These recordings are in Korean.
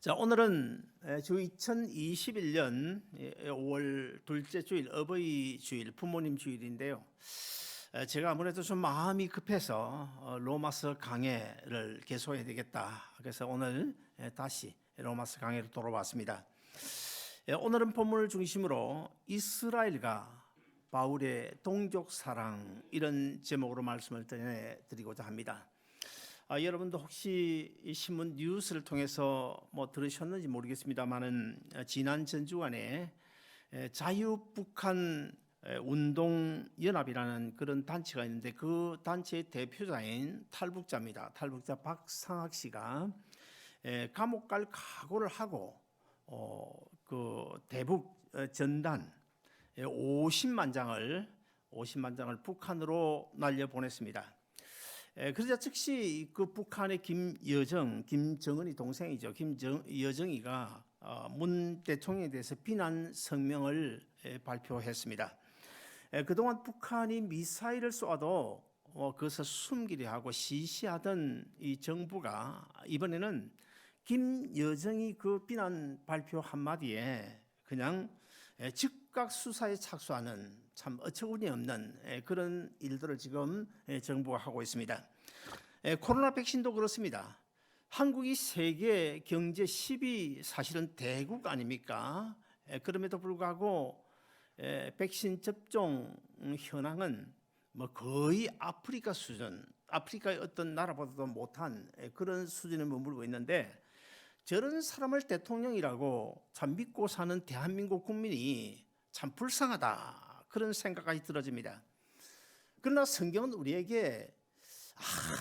자, 오늘은 주 2021년 5월 둘째 주일 어버이 주일, 부모님 주일인데요. 제가 아무래도 좀 마음이 급해서 로마서 강해를 계속해야 되겠다. 그래서 오늘 다시 로마서 강해로 돌아왔습니다. 오늘은 본문을 중심으로 이스라엘과 바울의 동족 사랑, 이런 제목으로 말씀을 드리고자 합니다. 여러분도 혹시 이 신문 뉴스를 통해서 들으셨는지 모르겠습니다만은 지난 전주간에 자유북한 운동연합이라는 그런 단체가 있는데, 그 단체의 대표자인 탈북자입니다. 탈북자 박상학 씨가 감옥 갈 각오를 하고 그 대북 전단 50만 장을 북한으로 날려 보냈습니다. 그러자 즉시 그 북한의 김정은이 동생이죠. 김여정이가 문 대통령에 대해서 비난 성명을 발표했습니다. 그동안 북한이 미사일을 쏘아도 그것을 숨기려 하고 시시하던 이 정부가 이번에는 김여정이 그 비난 발표 한마디에 그냥 즉각 수사에 착수하는 참 어처구니 없는 그런 일들을 지금 정부가 하고 있습니다. 코로나 백신도 그렇습니다. 한국이 세계 경제 10위 사실은 대국 아닙니까? 그럼에도 불구하고 백신 접종 현황은 거의 아프리카 수준, 아프리카의 어떤 나라보다도 못한 그런 수준에 머물고 있는데, 저런 사람을 대통령이라고 참 믿고 사는 대한민국 국민이 참 불쌍하다, 그런 생각까지 들어집니다. 그러나 성경은 우리에게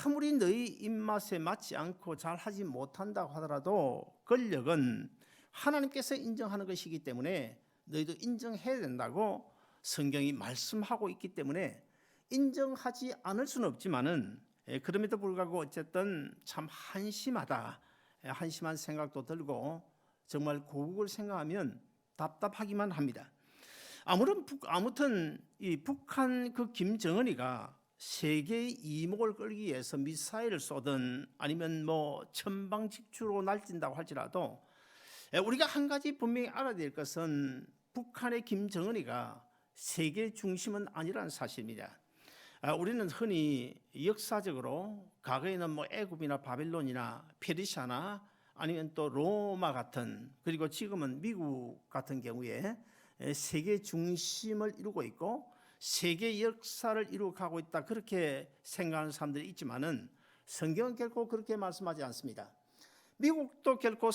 아무리 너희 입맛에 맞지 않고 잘하지 못한다고 하더라도 권력은 하나님께서 인정하는 것이기 때문에 너희도 인정해야 된다고 성경이 말씀하고 있기 때문에 인정하지 않을 수는 없지만은 그럼에도 불구하고 어쨌든 참 한심한 생각도 들고 정말 고국을 생각하면 답답하기만 합니다. 아무튼 이 북한 그 김정은이가 세계의 이목을 끌기 위해서 미사일을 쏘든 아니면 천방직추로 날뛴다고 할지라도 우리가 한 가지 분명히 알아야 될 것은 북한의 김정은이가 세계 중심은 아니라는 사실입니다. 우리는 흔히 역사적으로 과거에는 애굽이나 바벨론이나 페르시아나 아니면 또 로마 같은, 그리고 지금은 미국 같은 경우에 세계 중심을 이루고 있고 세계 역사를 이루어가고 있다, 그렇게 생각하는 사람들이 있지만은 성경은 결코 그렇게 말씀하지 않습니다. 미국도 결코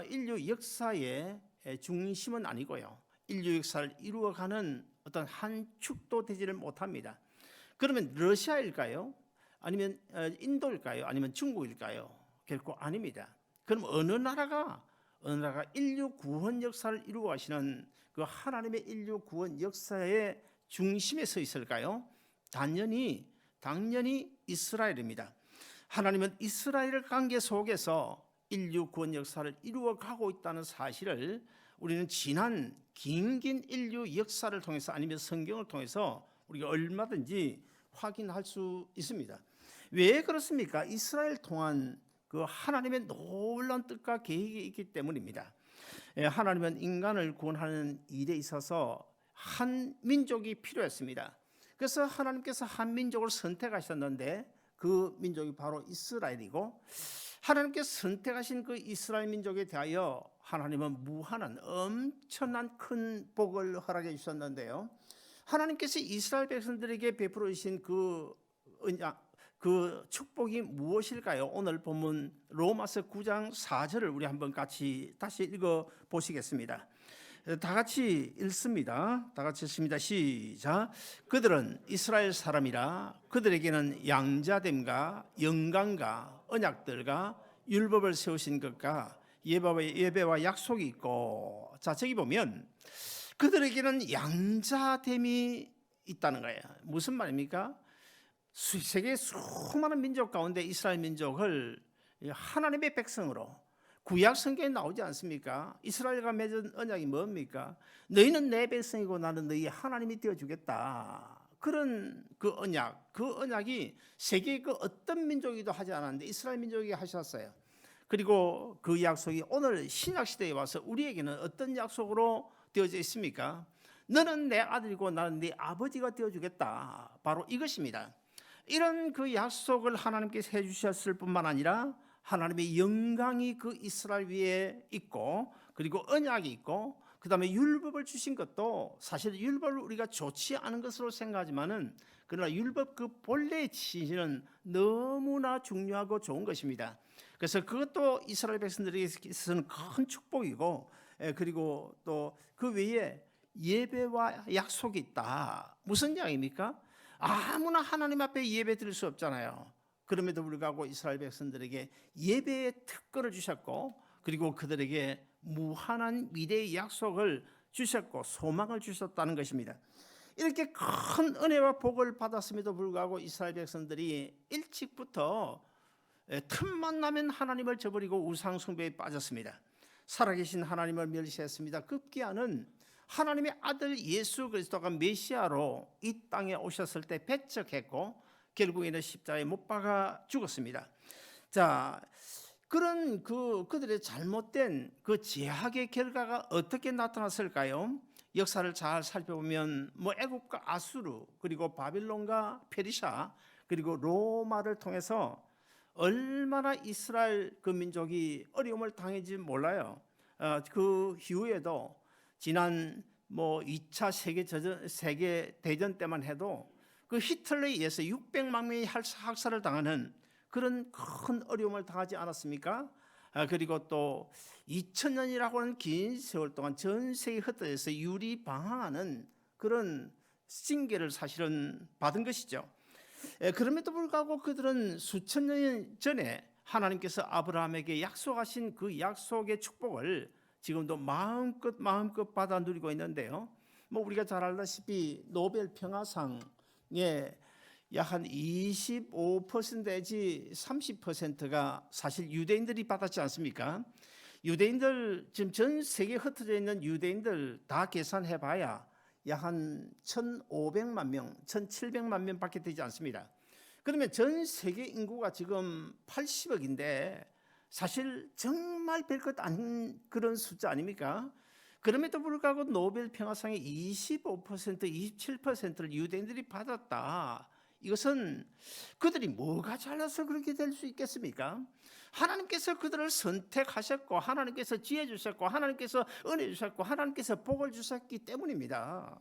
인류 역사의 중심은 아니고요, 인류 역사를 이루어가는 어떤 한 축도 되지를 못합니다. 그러면 러시아일까요? 아니면 인도일까요? 아니면 중국일까요? 결코 아닙니다. 그럼 어느 나라가 인류 구원 역사를 이루어 가시는 그 하나님의 인류 구원 역사의 중심에 서 있을까요? 당연히 이스라엘입니다. 하나님은 이스라엘 관계 속에서 인류 구원 역사를 이루어 가고 있다는 사실을 우리는 지난 긴 인류 역사를 통해서 아니면 성경을 통해서 우리가 얼마든지 확인할 수 있습니다. 왜 그렇습니까? 이스라엘 통한 그 하나님의 놀라운 뜻과 계획이 있기 때문입니다. 하나님은 인간을 구원하는 일에 있어서 한 민족이 필요했습니다. 그래서 하나님께서 한 민족을 선택하셨는데 그 민족이 바로 이스라엘이고, 하나님께서 선택하신 그 이스라엘 민족에 대하여 하나님은 무한한 엄청난 큰 복을 허락해 주셨는데요, 하나님께서 이스라엘 백성들에게 베풀어 주신 그 축복이 무엇일까요? 오늘 본문 로마서 9장 4절을 우리 한번 같이 다시 읽어 보시겠습니다. 다 같이 읽습니다. 다 같이 읽습니다. 시작. 그들은 이스라엘 사람이라 그들에게는 양자됨과 영광과 언약들과 율법을 세우신 것과 예배와 약속이 있고, 자, 저기 보면 그들에게는 양자됨이 있다는 거예요. 무슨 말입니까? 세계 수많은 민족 가운데 이스라엘 민족을 하나님의 백성으로, 구약 성경에 나오지 않습니까? 이스라엘과 맺은 언약이 뭡니까? 너희는 내 백성이고 나는 너희 하나님이 되어주겠다. 그런 그 언약이 세계의 그 어떤 민족이도 하지 않았는데 이스라엘 민족이 하셨어요. 그리고 그 약속이 오늘 신약 시대에 와서 우리에게는 어떤 약속으로 되어져 있습니까? 너는 내 아들이고 나는 네 아버지가 되어주겠다. 바로 이것입니다. 이런 그 약속을 하나님께서 해주셨을 뿐만 아니라 하나님의 영광이 그 이스라엘 위에 있고, 그리고 언약이 있고, 그 다음에 율법을 주신 것도 사실 율법을 우리가 좋지 않은 것으로 생각하지만은, 그러나 율법 그 본래의 취지는 너무나 중요하고 좋은 것입니다. 그래서 그것도 이스라엘 백성들에게서는 큰 축복이고, 그리고 또 그 외에 예배와 약속이 있다. 무슨 이야기입니까? 아무나 하나님 앞에 예배 드릴 수 없잖아요. 그럼에도 불구하고 이스라엘 백성들에게 예배의 특권을 주셨고, 그리고 그들에게 무한한 미래의 약속을 주셨고 소망을 주셨다는 것입니다. 이렇게 큰 은혜와 복을 받았음에도 불구하고 이스라엘 백성들이 일찍부터 틈만 나면 하나님을 저버리고 우상 숭배에 빠졌습니다. 살아계신 하나님을 멸시했습니다. 급기야는 하나님의 아들 예수 그리스도가 메시아로 이 땅에 오셨을 때 배척했고 결국에는 십자가에 못 박아 죽었습니다. 자, 그런 그들의 잘못된 그 죄악의 결과가 어떻게 나타났을까요? 역사를 잘 살펴보면 애굽과 아수르, 그리고 바빌론과 페르시아, 그리고 로마를 통해서 얼마나 이스라엘 그 민족이 어려움을 당했는지 몰라요. 그 이후에도 지난 2차 세계 대전 때만 해도 그 히틀러에 의해서 600만 명이 학살을 당하는 그런 큰 어려움을 당하지 않았습니까? 그리고 또 2000년이라고 하는 긴 세월 동안 전 세계 흩어져서 유리방황하는 그런 징계를 사실은 받은 것이죠. 그럼에도 불구하고 그들은 수천 년 전에 하나님께서 아브라함에게 약속하신 그 약속의 축복을 지금도 마음껏 받아 누리고 있는데요. 우리가 잘 알다시피 노벨 평화상에 약 한 25% 내지 30%가 사실 유대인들이 받았지 않습니까? 유대인들 지금 전 세계에 흩어져 있는 유대인들 다 계산해봐야 약 한 1,500만 명, 1,700만 명밖에 되지 않습니다. 그러면 전 세계 인구가 지금 80억인데 사실 정말 별것 아닌 그런 숫자 아닙니까? 그럼에도 불구하고 노벨 평화상의 25%, 27%를 유대인들이 받았다. 이것은 그들이 뭐가 잘나서 그렇게 될 수 있겠습니까? 하나님께서 그들을 선택하셨고 하나님께서 지혜 주셨고 하나님께서 은혜 주셨고 하나님께서 복을 주셨기 때문입니다.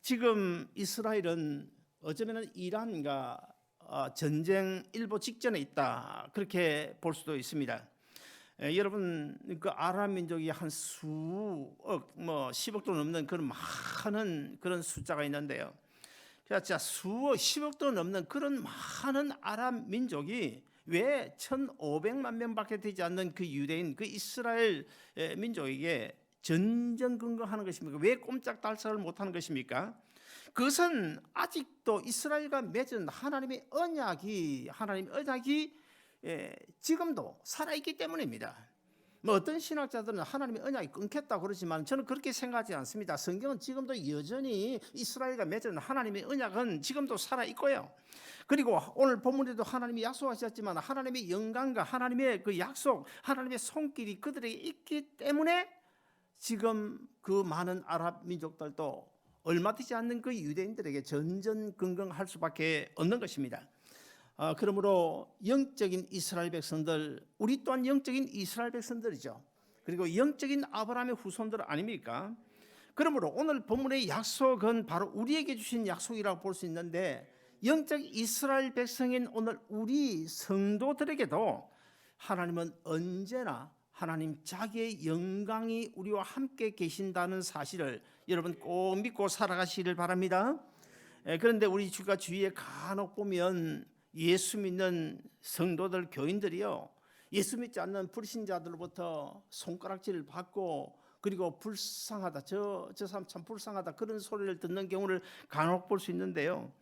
지금 이스라엘은 어쩌면 이란과 전쟁 일보 직전에 있다 그렇게 볼 수도 있습니다. 여러분 그 아랍 민족이 한 수억 10억도 넘는 그런 많은 그런 숫자가 있는데요. 자, 수억 10억도 넘는 그런 많은 아랍 민족이 왜 1,500만 명밖에 되지 않는 그 유대인 그 이스라엘 민족에게 전전긍긍하는 것입니까? 왜 꼼짝달싹을 못하는 것입니까? 그것은 아직도 이스라엘과 맺은 하나님의 언약이 지금도 살아있기 때문입니다. 어떤 신학자들은 하나님의 언약이 끊겼다고 그러지만 저는 그렇게 생각하지 않습니다. 성경은 지금도 여전히 이스라엘과 맺은 하나님의 언약은 지금도 살아있고요. 그리고 오늘 본문에도 하나님이 약속하셨지만 하나님의 영광과 하나님의 그 약속, 하나님의 손길이 그들에게 있기 때문에 지금 그 많은 아랍 민족들도 얼마 되지 않는 그 유대인들에게 전전긍긍할 수밖에 없는 것입니다. 그러므로 영적인 이스라엘 백성들, 우리 또한 영적인 이스라엘 백성들이죠. 그리고 영적인 아브라함의 후손들 아닙니까? 그러므로 오늘 본문의 약속은 바로 우리에게 주신 약속이라고 볼 수 있는데 영적 이스라엘 백성인 오늘 우리 성도들에게도 하나님은 언제나 하나님 자기의 영광이 우리와 함께 계신다는 사실을 여러분 꼭 믿고 살아가시기를 바랍니다. 그런데 우리 주가 주위에 간혹 보면 예수 믿는 성도들 교인들이요 예수 믿지 않는 불신자들로부터 손가락질을 받고 그리고 불쌍하다 저 사람 참 불쌍하다 그런 소리를 듣는 경우를 간혹 볼 수 있는데요.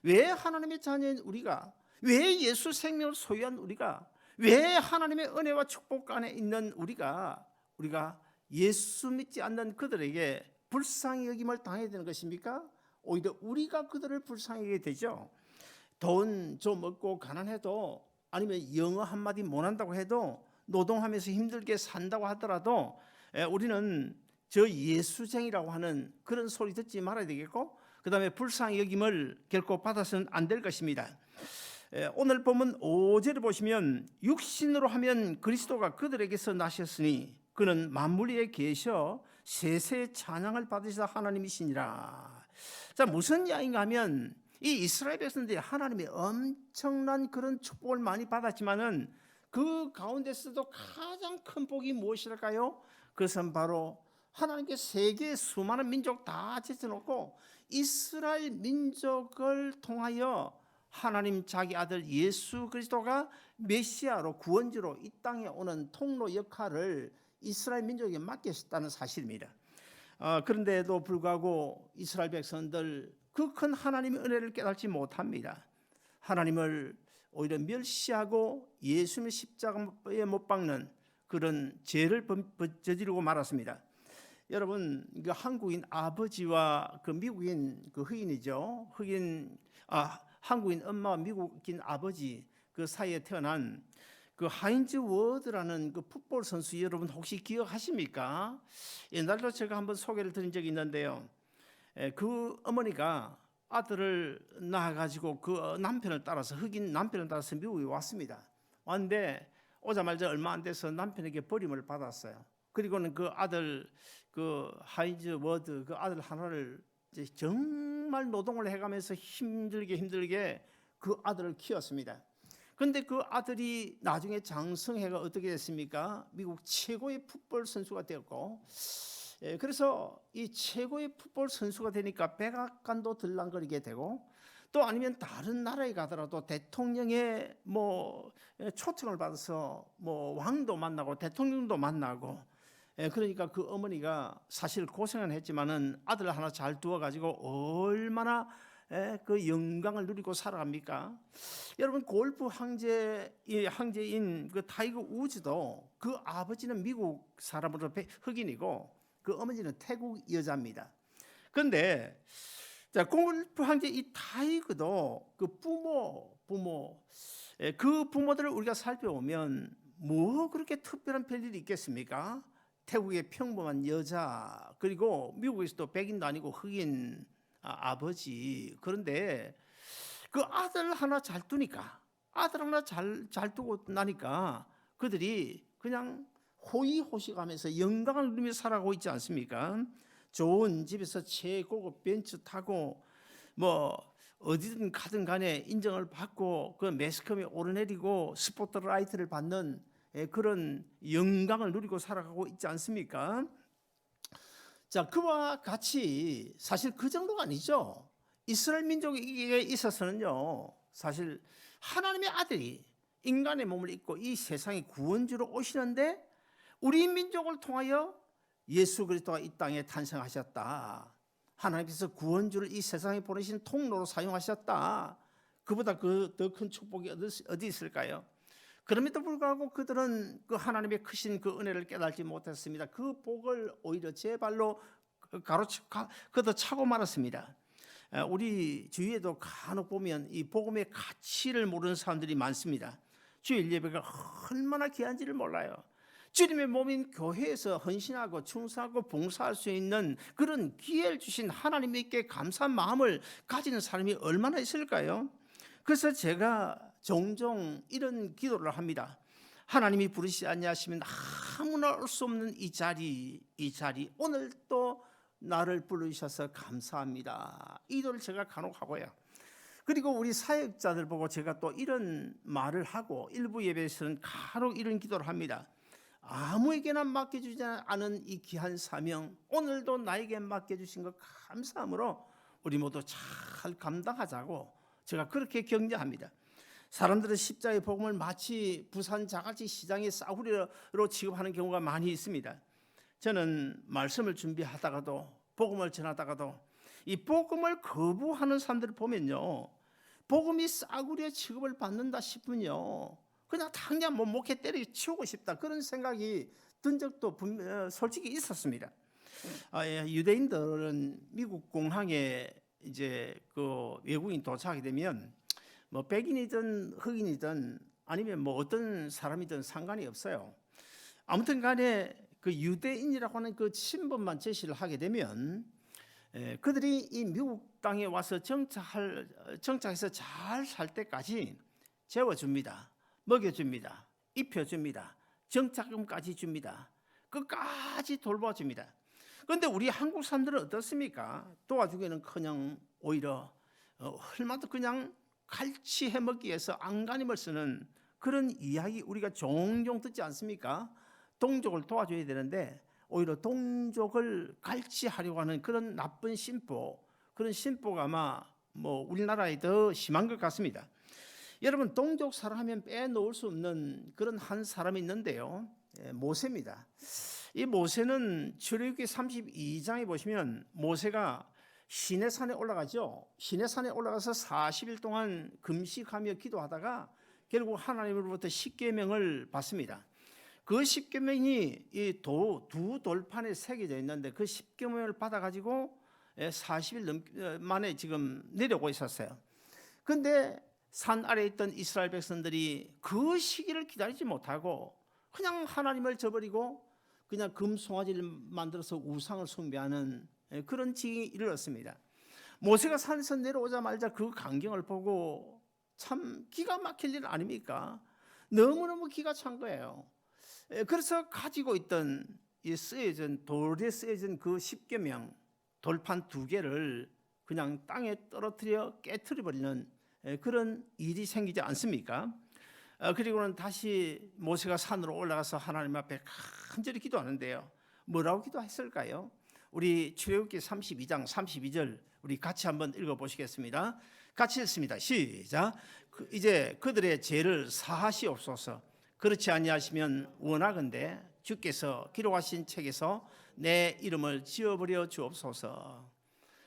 왜 하나님의 자녀인 우리가, 왜 예수 생명을 소유한 우리가, 왜 하나님의 은혜와 축복 안에 있는 우리가 예수 믿지 않는 그들에게 불쌍히 여김을 당해야 되는 것입니까? 오히려 우리가 그들을 불쌍히 여기게 되죠. 돈 좀 얻고 가난해도 아니면 영어 한마디 못한다고 해도 노동하면서 힘들게 산다고 하더라도 우리는 저 예수쟁이라고 하는 그런 소리 듣지 말아야 되겠고, 그 다음에 불쌍히 여김을 결코 받아서는 안 될 것입니다. 오늘 보면 5절을 보시면 육신으로 하면 그리스도가 그들에게서 나셨으니 그는 만물 위에 계셔 세세 찬양을 받으시다 하나님이시니라. 자, 무슨 이야기인가 하면 이 이스라엘 백성들이 하나님의 엄청난 그런 축복을 많이 받았지만은 그 가운데서도 가장 큰 복이 무엇일까요? 그것은 바로 하나님께 세계의 수많은 민족 다 제쳐놓고 이스라엘 민족을 통하여 하나님 자기 아들 예수 그리스도가 메시아로 구원주로 이 땅에 오는 통로 역할을 이스라엘 민족에게 맡겼다는 사실입니다. 그런데도 불구하고 이스라엘 백성들 그 큰 하나님의 은혜를 깨닫지 못합니다. 하나님을 오히려 멸시하고 예수님의 십자가에 못 박는 그런 죄를 저지르고 말았습니다. 여러분, 그 한국인 아버지와 그 미국인 그 흑인이죠. 한국인 엄마와 미국인 아버지 그 사이에 태어난 그 하인즈 워드라는 그 풋볼 선수 여러분 혹시 기억하십니까? 옛날에도 제가 한번 소개를 드린 적이 있는데요. 그 어머니가 아들을 낳아가지고 그 남편을 따라서 흑인 남편을 따라서 미국에 왔습니다. 왔는데 오자마자 얼마 안 돼서 남편에게 버림을 받았어요. 그리고는 그 아들 그 하인즈 워드 그 아들 하나를 이제 정말 노동을 해가면서 힘들게 그 아들을 키웠습니다. 그런데 그 아들이 나중에 장성해가 어떻게 됐습니까? 미국 최고의 풋볼 선수가 되었고, 그래서 이 최고의 풋볼 선수가 되니까 백악관도 들락거리게 되고, 또 아니면 다른 나라에 가더라도 대통령의 초청을 받아서 왕도 만나고 대통령도 만나고, 그러니까 그 어머니가 사실 고생은 했지만은 아들 하나 잘 두어가지고 얼마나 그 영광을 누리고 살아갑니까? 여러분, 골프 황제인 그 타이거 우즈도 그 아버지는 미국 사람으로 흑인이고 그 어머니는 태국 여자입니다. 그런데 자, 골프 황제 이 타이거도 그 그 부모들을 우리가 살펴보면 뭐 그렇게 특별한 별일이 있겠습니까? 태국의 평범한 여자, 그리고 미국에서도 백인도 아니고 흑인 아버지. 그런데 그 아들 하나 잘 두니까, 아들 하나 잘 두고 나니까 그들이 그냥 호의호식하면서 영광을 누리며 살아가고 있지 않습니까? 좋은 집에서 최고급 벤츠 타고 어디든 가든 간에 인정을 받고 그 매스컴에 오르내리고 스포트라이트를 받는 그런 영광을 누리고 살아가고 있지 않습니까? 자, 그와 같이 사실 그 정도가 아니죠. 이스라엘 민족에게 있어서는요, 사실 하나님의 아들이 인간의 몸을 입고 이 세상에 구원주로 오시는데 우리 민족을 통하여 예수 그리스도가 이 땅에 탄생하셨다. 하나님께서 구원주를 이 세상에 보내신 통로로 사용하셨다. 그보다 더 큰 축복이 어디 있을까요? 그럼에도 불구하고 그들은 그 하나님의 크신 그 은혜를 깨닫지 못했습니다. 그 복을 오히려 제 발로 걷어차고 말았습니다. 우리 주위에도 간혹 보면 이 복음의 가치를 모르는 사람들이 많습니다. 주일 예배가 얼마나 귀한지를 몰라요. 주님의 몸인 교회에서 헌신하고 충성하고 봉사할 수 있는 그런 기회를 주신 하나님께 감사한 마음을 가지는 사람이 얼마나 있을까요? 그래서 제가 종종 이런 기도를 합니다. 하나님이 부르시지 아니하시면 아무나 올 수 없는 이 자리 오늘 또 나를 부르셔서 감사합니다. 이 기도를 제가 간혹 하고요. 그리고 우리 사역자들 보고 제가 또 이런 말을 하고 일부 예배에서는 간혹 이런 기도를 합니다. 아무에게나 맡겨주지 않은 이 귀한 사명, 오늘도 나에게 맡겨주신 것 감사함으로 우리 모두 잘 감당하자고 제가 그렇게 격려합니다. 사람들은 십자가의 복음을 마치 부산 자갈치 시장의 싸구려로 취급하는 경우가 많이 있습니다. 저는 말씀을 준비하다가도 복음을 전하다가도 이 복음을 거부하는 사람들을 보면요, 복음이 싸구려 취급을 받는다 싶으면요 그냥 당장 목에 때려치우고 싶다, 그런 생각이 든 적도 솔직히 있었습니다. 유대인들은 미국 공항에 이제 그 외국인 도착하게 되면 백인이든 흑인이든 아니면 뭐 어떤 사람이든 상관이 없어요. 아무튼 간에 그 유대인이라고 하는 그 신분만 제시를 하게 되면 그들이 이 미국 땅에 와서 정착해서 잘 살 때까지 재워줍니다. 먹여줍니다. 입혀줍니다. 정착금까지 줍니다. 끝까지 돌봐줍니다. 그런데 우리 한국 사람들은 어떻습니까? 도와주기는커녕 오히려 얼마도 그냥 갈취해 먹기 위해서 안간힘을 쓰는 그런 이야기 우리가 종종 듣지 않습니까? 동족을 도와줘야 되는데 오히려 동족을 갈취하려고 하는 그런 나쁜 심보, 그런 심보가 아마 뭐 우리나라에 더 심한 것 같습니다. 여러분, 동족 사랑하면 빼놓을 수 없는 그런 한 사람이 있는데요, 모세입니다. 이 모세는 출애굽기 32장에 보시면 모세가 시내산에 올라가죠. 시내산에 올라가서 40일 동안 금식하며 기도하다가 결국 하나님으로부터 십계명을 받습니다. 그 십계명이 이 두 돌판에 새겨져 있는데 그 십계명을 받아가지고 40일 만에 지금 내려오고 있었어요. 그런데 산 아래에 있던 이스라엘 백성들이 그 시기를 기다리지 못하고 그냥 하나님을 저버리고 그냥 금송아지를 만들어서 우상을 숭배하는 그런 지경에 이르렀습니다. 모세가 산에서 내려오자마자 그 광경을 보고 참 기가 막힐 일 아닙니까? 너무너무 기가 찬 거예요. 그래서 가지고 있던 이 돌에 쓰여진 그 십계명 돌판 2개를 그냥 땅에 떨어뜨려 깨트려 버리는 그런 일이 생기지 않습니까? 그리고는 다시 모세가 산으로 올라가서 하나님 앞에 간절히 기도하는데요. 뭐라고 기도했을까요? 우리 출애굽기 32장 32절 우리 같이 한번 읽어보시겠습니다. 같이 읽습니다. 시작. 이제 그들의 죄를 사하시옵소서. 그렇지 아니하시면 원하건대 주께서 기록하신 책에서 내 이름을 지워버려 주옵소서.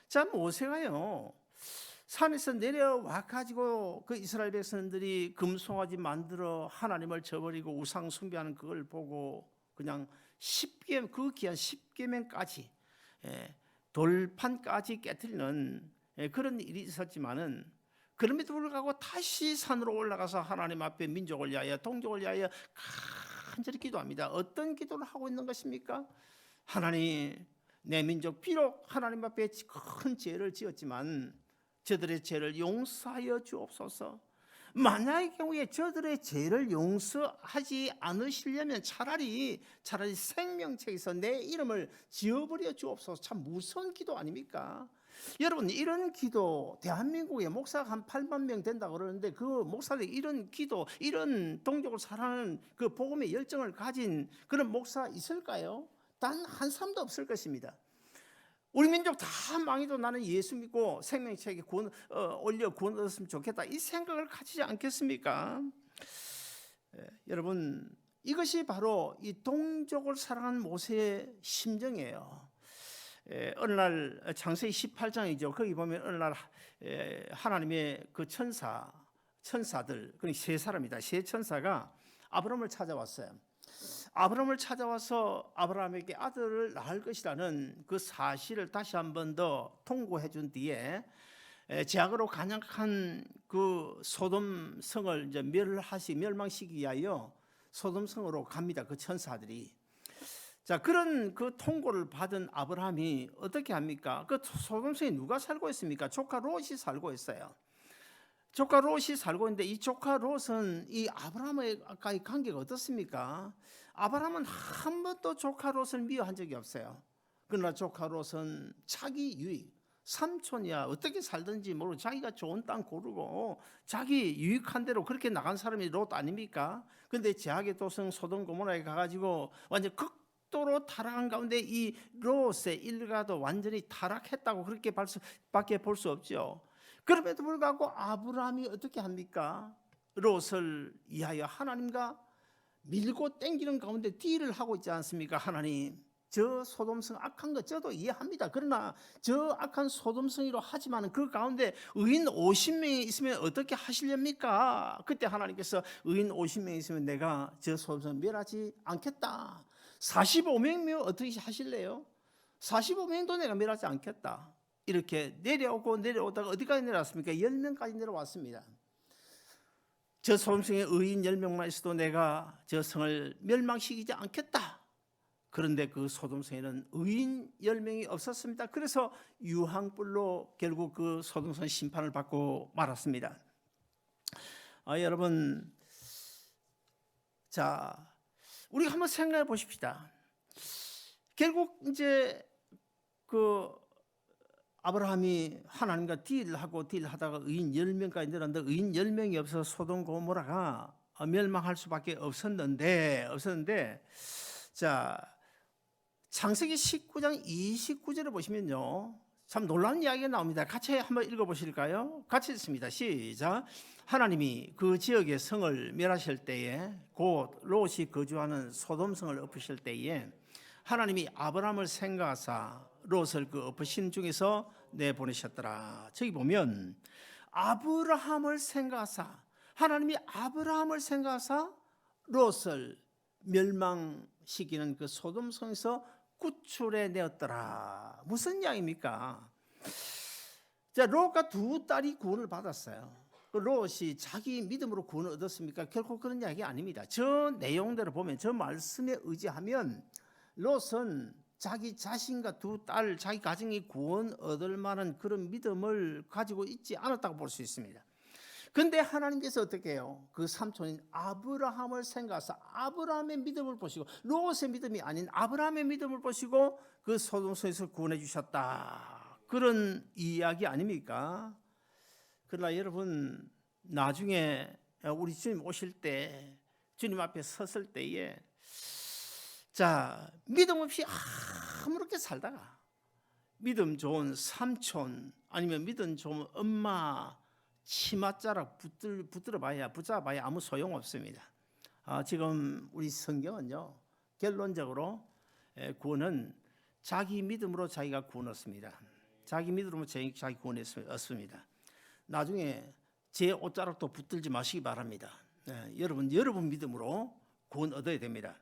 자, 모세가요 산에서 내려와 가지고 그 이스라엘 백성들이 금송아지 만들어 하나님을 저버리고 우상 숭배하는 그걸 보고 그냥 그 귀한 십계명까지 돌판까지 깨뜨리는 그런 일이 있었지만은 그럼에도 불구하고 다시 산으로 올라가서 하나님 앞에 민족을 위하여 동족을 위하여 간절히 기도합니다. 어떤 기도를 하고 있는 것입니까? 하나님, 내 민족 비록 하나님 앞에 큰 죄를 지었지만 저들의 죄를 용서하여 주옵소서. 만약의 경우에 저들의 죄를 용서하지 않으시려면 차라리 생명책에서 내 이름을 지워버려 주옵소서. 참 무서운 기도 아닙니까? 여러분, 이런 기도, 대한민국에 목사가 한 8만 명 된다고 그러는데 그 목사들이 이런 기도, 이런 동족을 사랑하는 그 복음의 열정을 가진 그런 목사 있을까요? 단 한 사람도 없을 것입니다. 우리 민족 다 망해도 나는 예수 믿고 생명책에 올려 구원 얻었으면 좋겠다, 이 생각을 가지지 않겠습니까? 여러분, 이것이 바로 이 동족을 사랑하는 모세의 심정이에요. 어느 날 창세기 18장이죠. 거기 보면 어느 날 하나님의 그 천사들, 그 세 사람이다. 세 천사가 아브라함을 찾아왔어요. 아브라함을 찾아와서 아브라함에게 아들을 낳을 것이라는 그 사실을 다시 한 번 더 통고해 준 뒤에 제약으로 간약한 그 소돔 성을 이제 멸망시키기 위하여 소돔 성으로 갑니다. 그 천사들이. 자, 그런 그 통고를 받은 아브라함이 어떻게 합니까? 그 소돔 성에 누가 살고 있습니까? 조카 롯이 살고 있어요. 조카 롯이 살고 있는데 이 조카 롯은 이 아브라함과의 관계가 어떻습니까? 아브라함은 한 번도 조카 롯을 미워한 적이 없어요. 그러나 조카 롯은 자기 유익, 삼촌이야 어떻게 살든지 모르고 자기가 좋은 땅 고르고 자기 유익한 대로 그렇게 나간 사람이 롯 아닙니까? 그런데 제약의 도성 소돔 고모라에 가가지고 완전 극도로 타락한 가운데 이 롯의 일가도 완전히 타락했다고 그렇게 밖에 볼 수 없죠. 그럼에도 불구하고 아브라함이 어떻게 합니까? 롯을 위하여 하나님과 밀고 땡기는 가운데 딜을 하고 있지 않습니까? 하나님, 저 소돔성 악한 거 저도 이해합니다. 그러나 저 악한 소돔성이로 하지만 그 가운데 의인 50명이 있으면 어떻게 하시렵니까? 그때 하나님께서 의인 50명이 있으면 내가 저 소돔성 멸하지 않겠다. 45명이면 어떻게 하실래요? 45명도 내가 멸하지 않겠다. 이렇게 내려오다가 어디까지 내려왔습니까? 10명까지 내려왔습니다. 저 소돔성에 의인 10명만 있어도 내가 저 성을 멸망시키지 않겠다. 그런데 그 소돔성에는 의인 10명이 없었습니다. 그래서 유황불로 결국 그 소돔성 심판을 받고 말았습니다. 여러분, 자, 우리가 한번 생각해 보십시다. 결국 이제 그 아브라함이 하나님과 딜하다가 의인 10명까지 늘었는데 의인 10명이 없어서 소돔 고모라가 멸망할 수밖에 없었는데 자, 창세기 19장 29절을 보시면요, 참 놀라운 이야기가 나옵니다. 같이 한번 읽어보실까요? 같이 읽습니다. 시작. 하나님이 그 지역의 성을 멸하실 때에 곧 롯이 거주하는 소돔성을 엎으실 때에 하나님이 아브라함을 생각하사 롯을 그 엎으신 중에서 내보내셨더라. 저기 보면 아브라함을 생각하사, 하나님이 아브라함을 생각하사 롯을 멸망시키는 그 소돔성에서 구출해 내었더라. 무슨 이야기입니까? 자, 롯과 두 딸이 구원을 받았어요. 롯이 자기 믿음으로 구원을 얻었습니까? 결코 그런 이야기 아닙니다. 저 내용대로 보면, 저 말씀에 의지하면 롯은 자기 자신과 두 딸, 자기 가정이 구원 얻을 만한 그런 믿음을 가지고 있지 않았다고 볼 수 있습니다. 근데 하나님께서 어떻게 해요? 그 삼촌인 아브라함을 생각하사 아브라함의 믿음을 보시고, 롯의 믿음이 아닌 아브라함의 믿음을 보시고 그 소돔성에서 구원해 주셨다. 그런 이야기 아닙니까? 그러나 여러분, 나중에 우리 주님 오실 때, 주님 앞에 섰을 때에, 자, 믿음 없이 아무렇게 살다가 믿음 좋은 삼촌 아니면 믿음 좋은 엄마 치맛자락 붙잡아봐야 아무 소용없습니다. 지금 우리 성경은요, 결론적으로 구원은 자기 믿음으로 자기가 구원 얻습니다. 자기 믿음으로 자기 구원 얻습니다. 나중에 제 옷자락도 붙들지 마시기 바랍니다. 여러분 믿음으로 구원 얻어야 됩니다.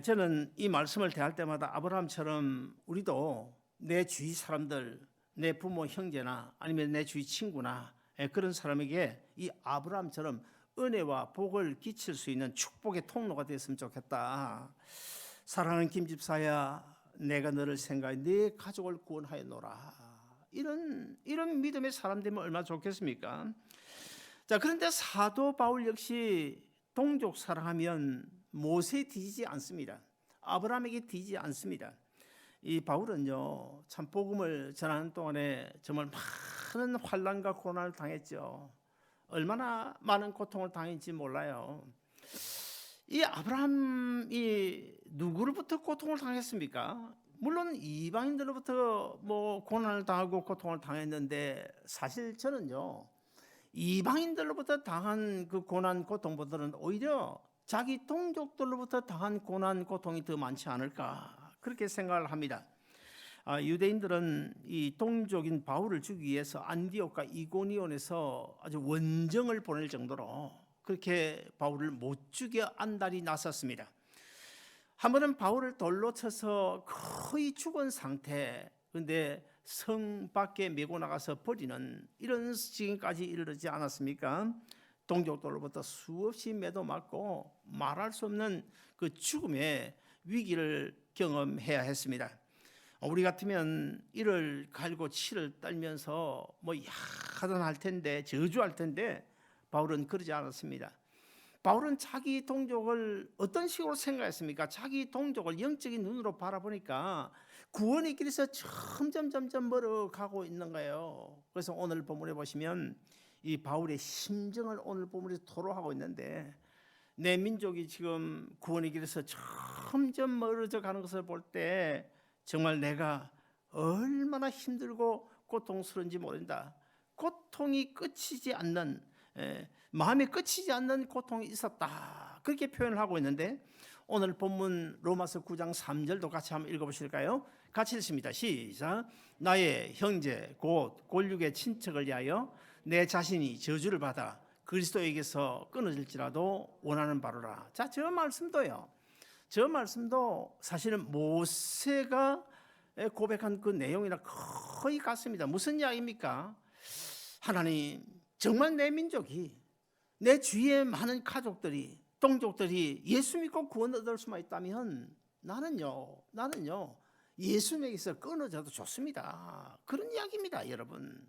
저는 이 말씀을 대할 때마다 아브라함처럼 우리도 내 주위 사람들, 내 부모 형제나 아니면 내 주위 친구나 그런 사람에게 이 아브라함처럼 은혜와 복을 끼칠 수 있는 축복의 통로가 됐으면 좋겠다. 사랑하는 김 집사야, 내가 너를 생각해 네 가족을 구원하였노라. 이런 믿음의 사람 되면 얼마나 좋겠습니까? 자, 그런데 사도 바울 역시 동족 사랑하면 모세에 뒤지지 않습니다. 아브라함에게 뒤지지 않습니다. 이 바울은요, 참 복음을 전하는 동안에 정말 많은 환난과 고난을 당했죠. 얼마나 많은 고통을 당했는지 몰라요. 이 아브라함이 누구로부터 고통을 당했습니까? 물론 이방인들로부터 뭐 고난을 당하고 고통을 당했는데, 사실 저는요, 이방인들로부터 당한 그 고난 고통보다는 오히려 자기 동족들로부터 당한 고난 고통이 더 많지 않을까, 그렇게 생각을 합니다. 유대인들은 이 동족인 바울을 주기 위해서 안디옥과 이고니온에서 아주 원정을 보낼 정도로 그렇게 바울을 못 죽여 안달이 났었습니다. 한 번은 바울을 돌로 쳐서 거의 죽은 상태, 근데 성 밖에 메고 나가서 버리는 이런 지경까지 이르지 않았습니까? 동족들로부터 수없이 매도 맞고 말할 수 없는 그 죽음의 위기를 경험해야 했습니다. 우리 같으면 이를 갈고 치를 떨면서 뭐 야단할 텐데, 저주할 텐데, 바울은 그러지 않았습니다. 바울은 자기 동족을 어떤 식으로 생각했습니까? 자기 동족을 영적인 눈으로 바라보니까 구원의 길에서 점점 멀어가고 있는 거예요. 그래서 오늘 본문에 보시면 이 바울의 심정을 오늘 본문에서 토로하고 있는데, 내 민족이 지금 구원의 길에서 점점 멀어져 가는 것을 볼 때 정말 내가 얼마나 힘들고 고통스러운지 모른다. 고통이 끝이지 않는, 마음에 끝이지 않는 고통이 있었다, 그렇게 표현을 하고 있는데, 오늘 본문 로마서 9장 3절도 같이 한번 읽어보실까요? 같이 읽습니다. 시작. 나의 형제 곧 골육의 친척을 위하여 내 자신이 저주를 받아 그리스도에게서 끊어질지라도 원하는 바로라. 자, 저 말씀도 사실은 모세가 고백한 그 내용이랑 거의 같습니다. 무슨 이야기입니까? 하나님, 정말 내 민족이, 내 주위에 많은 가족들이, 동족들이 예수 믿고 구원 얻을 수만 있다면 나는요 예수님에게서 끊어져도 좋습니다. 그런 이야기입니다, 여러분.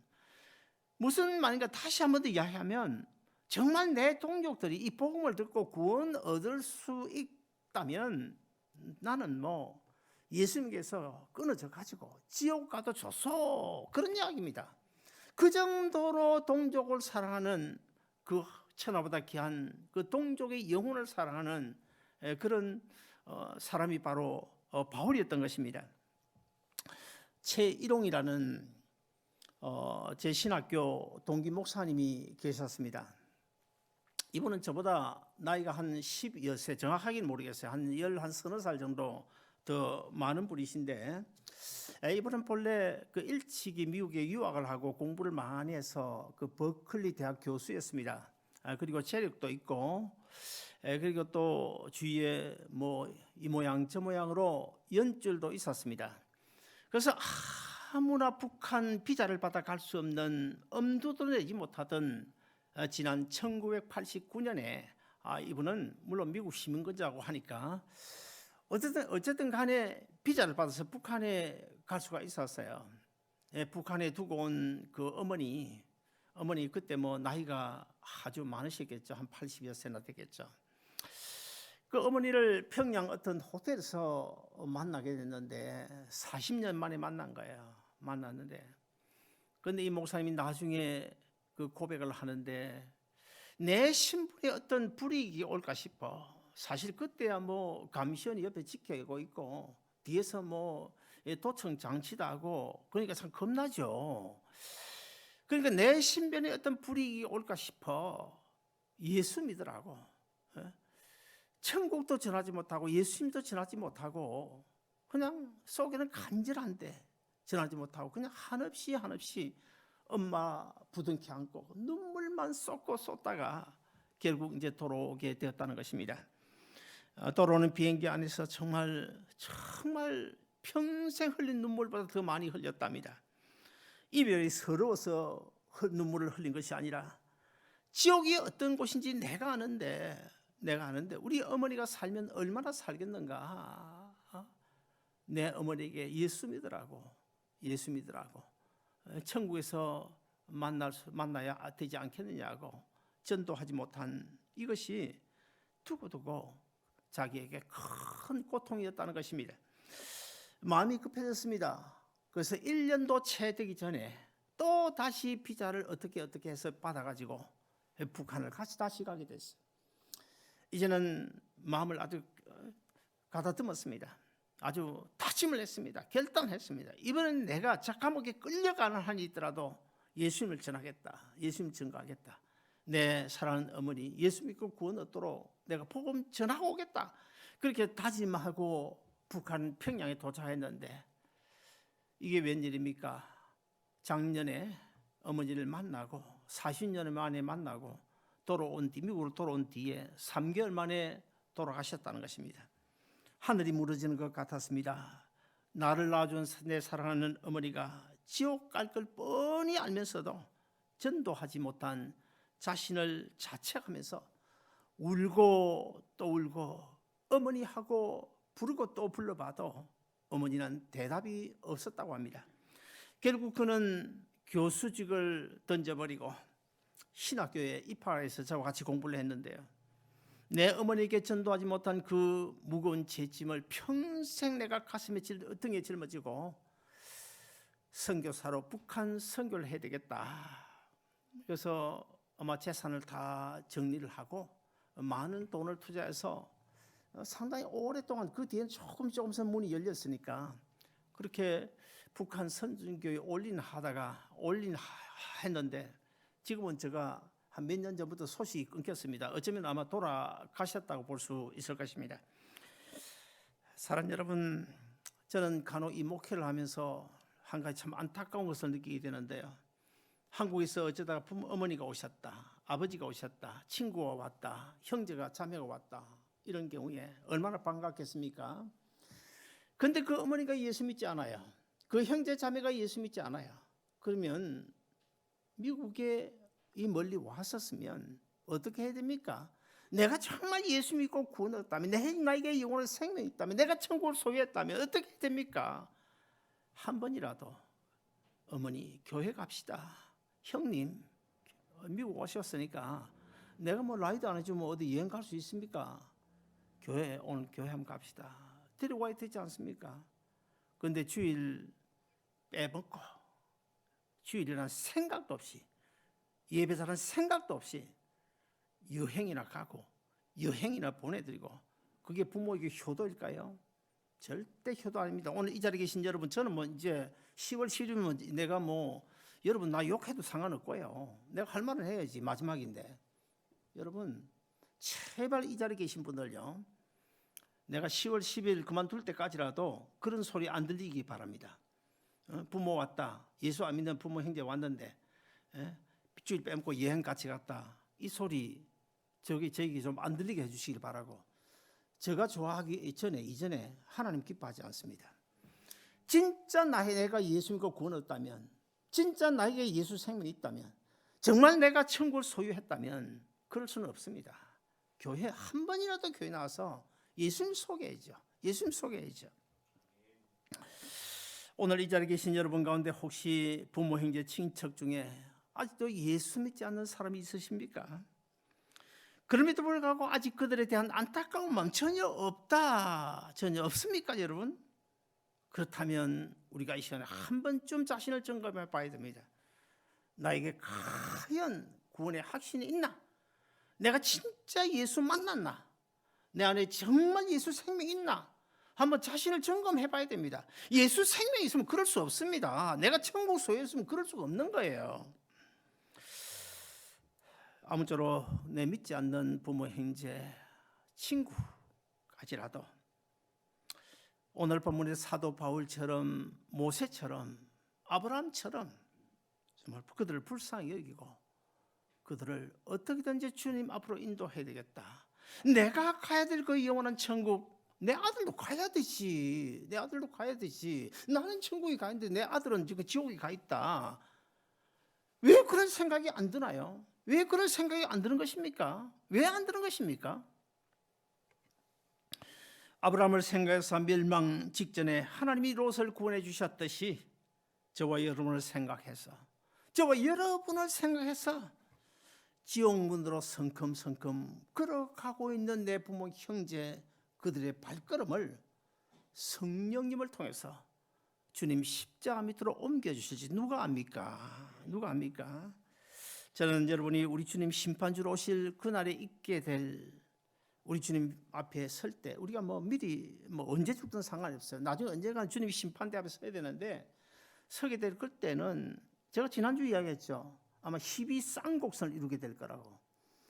무슨 말인가 다시 한 번 더 이야기하면, 정말 내 동족들이 이 복음을 듣고 구원 얻을 수 있다면 나는 예수님께서 끊어져 가지고 지옥 가도 좋소, 그런 이야기입니다. 그 정도로 동족을 사랑하는, 그 천하보다 귀한 그 동족의 영혼을 사랑하는 그런 사람이 바로 바울이었던 것입니다. 최일홍이라는 제 신학교 동기 목사님이 계셨습니다. 이분은 저보다 나이가 한 10여 세, 정확하게는 모르겠어요. 한 서너 살 정도 더 많은 분이신데, 이분은 본래 그 일찍이 미국에 유학을 하고 공부를 많이 해서 그 버클리 대학 교수였습니다. 그리고 재력도 있고, 그리고 또 주위에 이 모양 저 모양으로 연줄도 있었습니다. 그래서 아무나 북한 비자를 받아 갈 수 없는, 엄두도 내지 못하던 지난 1989년에 이분은 물론 미국 시민권자고 하니까 어쨌든 간에 비자를 받아서 북한에 갈 수가 있었어요. 북한에 두고 온 그 어머니 그때 나이가 아주 많으시겠죠. 한 80여 세나 되겠죠. 그 어머니를 평양 어떤 호텔에서 만나게 됐는데 40년 만에 만난 거예요. 만났는데, 그런데 이 목사님이 나중에 그 고백을 하는데, 내 신분에 어떤 불이익이 올까 싶어. 사실 그때야 감시원이 옆에 지켜고 있고 뒤에서 도청 장치도 하고, 그러니까 참 겁나죠. 그러니까 내 신변에 어떤 불이익이 올까 싶어 예수 믿으라고. 천국도 전하지 못하고 예수님도 전하지 못하고, 그냥 속에는 간절한데 전하지 못하고 그냥 한없이 엄마 부둥켜 안고 눈물만 쏟다가 결국 이제 돌아오게 되었다는 것입니다. 돌아오는 비행기 안에서 정말 평생 흘린 눈물보다 더 많이 흘렸답니다. 이별이 서러워서 눈물을 흘린 것이 아니라, 지옥이 어떤 곳인지 내가 아는데 우리 어머니가 살면 얼마나 살겠는가. 내 어머니에게 예수 믿으라고 천국에서 만나야 되지 않겠느냐고 전도하지 못한 이것이 두고두고 자기에게 큰 고통이었다는 것입니다. 마음이 급해졌습니다. 그래서 1년도 채 되기 전에 또 다시 비자를 어떻게 해서 받아가지고 북한을 다시 가게 됐어요. 이제는 마음을 아주 가다듬었습니다. 아주 다짐을 했습니다. 결단했습니다. 이번엔 내가 감옥에 끌려가는 한이 있더라도 예수님을 전하겠다. 예수님 증거하겠다. 내 사랑하는 어머니 예수 믿고 구원 얻도록 내가 복음 전하고 오겠다. 그렇게 다짐하고 북한 평양에 도착했는데, 이게 웬일입니까? 작년에 어머니를 만나고 40년 만에 만나고 미국으로 돌아온 뒤에 3개월 만에 돌아가셨다는 것입니다. 하늘이 무너지는 것 같았습니다. 나를 낳아준 내 사랑하는 어머니가 지옥 갈 걸 뻔히 알면서도 전도하지 못한 자신을 자책하면서 울고 또 울고, 어머니하고 부르고 또 불러봐도 어머니는 대답이 없었다고 합니다. 결국 그는 교수직을 던져버리고 신학교에 입학해서 저와 같이 공부를 했는데요, 내 어머니에게 전도하지 못한 그 무거운 죄짐을 평생 내가 가슴에 등에 짊어지고 선교사로 북한 선교를 해야 되겠다. 그래서 아마 재산을 다 정리를 하고 많은 돈을 투자해서 상당히 오랫동안, 그 뒤에는 조금씩 문이 열렸으니까 그렇게 북한 선교에 했는데, 지금은 제가 한 몇 년 전부터 소식이 끊겼습니다. 어쩌면 아마 돌아가셨다고 볼 수 있을 것입니다. 사랑 여러분, 저는 간혹 이 목회를 하면서 한 가지 참 안타까운 것을 느끼게 되는데요, 한국에서 어쩌다가 어머니가 오셨다, 아버지가 오셨다, 친구가 왔다, 형제가 자매가 왔다, 이런 경우에 얼마나 반갑겠습니까? 그런데 그 어머니가 예수 믿지 않아요. 그 형제 자매가 예수 믿지 않아요. 그러면 미국에 이 멀리 왔었으면 어떻게 해야 됩니까? 내가 정말 예수 믿고 구원 얻었다면, 나에게 영원한 생명이 있다면, 내가 천국을 소유했다면 어떻게 해야 됩니까? 한 번이라도 어머니 교회 갑시다. 형님 미국 오셨으니까 내가 뭐 라이드 안 해주면 어디 여행 갈 수 있습니까? 오늘 교회 한번 갑시다. 데려와야 되지 않습니까? 그런데 주일 빼먹고 주일이라는 생각도 없이 예배자라는 생각도 없이 여행이나 가고 여행이나 보내드리고, 그게 부모에게 효도일까요? 절대 효도 아닙니다. 오늘 이 자리에 계신 여러분, 저는 뭐 이제 10월 7일이면 내가 뭐 여러분 나 욕해도 상관없고요. 내가 할 말은 해야지, 마지막인데. 여러분 제발 이 자리에 계신 분들요, 내가 10월 10일 그만둘 때까지라도 그런 소리 안 들리기 바랍니다. 부모 왔다, 예수 안 믿는 부모 형제 왔는데 빗줄 빼먹고 여행 같이 갔다, 이 소리 저에게 좀 안 들리게 해주시길 바라고, 제가 좋아하기 이전에 하나님 기뻐하지 않습니다. 진짜 내가 예수 믿고 구원 얻었다면, 진짜 나에게 예수 생명이 있다면, 정말 내가 천국을 소유했다면 그럴 수는 없습니다. 교회 한 번이라도 교회 나와서 예수님 소개해야죠. 예수님 소개해야죠. 오늘 이 자리에 계신 여러분 가운데 혹시 부모, 형제, 친척 중에 아직도 예수 믿지 않는 사람이 있으십니까? 그럼에도 불구하고 아직 그들에 대한 안타까운 마음 전혀 없습니까, 여러분? 그렇다면 우리가 이 시간에 한 번쯤 자신을 점검해 봐야 됩니다. 나에게 과연 구원의 확신이 있나? 내가 진짜 예수 만났나? 내 안에 정말 예수 생명이 있나? 한번 자신을 점검해 봐야 됩니다. 예수 생명이 있으면 그럴 수 없습니다. 내가 천국 소유했으면 그럴 수가 없는 거예요. 아무쪼록 내 믿지 않는 부모, 형제, 친구까지라도 오늘 본문의 사도 바울처럼, 모세처럼, 아브라함처럼 정말 그들을 불쌍히 여기고 그들을 어떻게든지 주님 앞으로 인도해야 되겠다. 내가 가야 될 그 영원한 천국, 내 아들도 가야 되지. 내 아들도 가야 되지. 나는 천국에 가 있는데 내 아들은 지금 지옥에 가 있다. 왜 그런 생각이 안 드나요? 왜 그런 생각이 안 드는 것입니까? 왜 안 드는 것입니까? 아브라함을 생각해서 멸망 직전에 하나님이 롯을 구원해 주셨듯이 저와 여러분을 생각해서 지옥문으로 성큼성큼 걸어가고 있는 내 부모, 형제, 그들의 발걸음을 성령님을 통해서 주님 십자가 밑으로 옮겨주실지 누가 압니까? 누가 압니까? 저는 여러분이 우리 주님 심판주로 오실 그날에 있게 될 우리 주님 앞에 설 때, 우리가 미리 언제 죽든 상관이 없어요. 나중에 언젠가 주님이 심판대 앞에 서야 되는데, 서게 될 그때는 제가 지난주 이야기했죠. 아마 희비 쌍곡선을 이루게 될 거라고.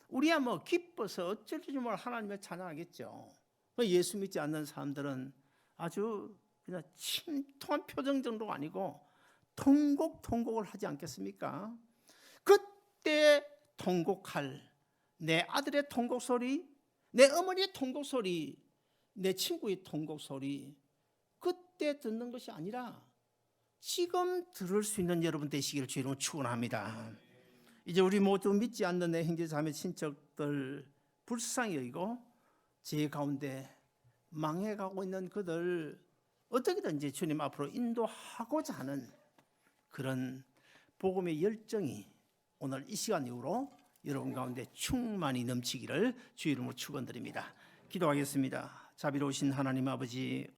우리야 기뻐서 어쩔 줄 몰라 하나님을 찬양하겠죠. 예수 믿지 않는 사람들은 아주 그냥 침통한 표정 정도가 아니고 통곡을 하지 않겠습니까? 그때 통곡할 내 아들의 통곡 소리, 내 어머니의 통곡 소리, 내 친구의 통곡 소리, 그때 듣는 것이 아니라 지금 들을 수 있는 여러분 되시기를 주님으로 축원합니다. 이제 우리 모두 믿지 않는 내 형제 자매 친척들 불쌍히 여기고 제 가운데 망해가고 있는 그들 어떻게든지 주님 앞으로 인도하고자 하는 그런 복음의 열정이 오늘 이 시간 이후로 여러분 가운데 충만히 넘치기를 주의 이름으로 축원드립니다. 기도하겠습니다. 자비로우신 하나님 아버지,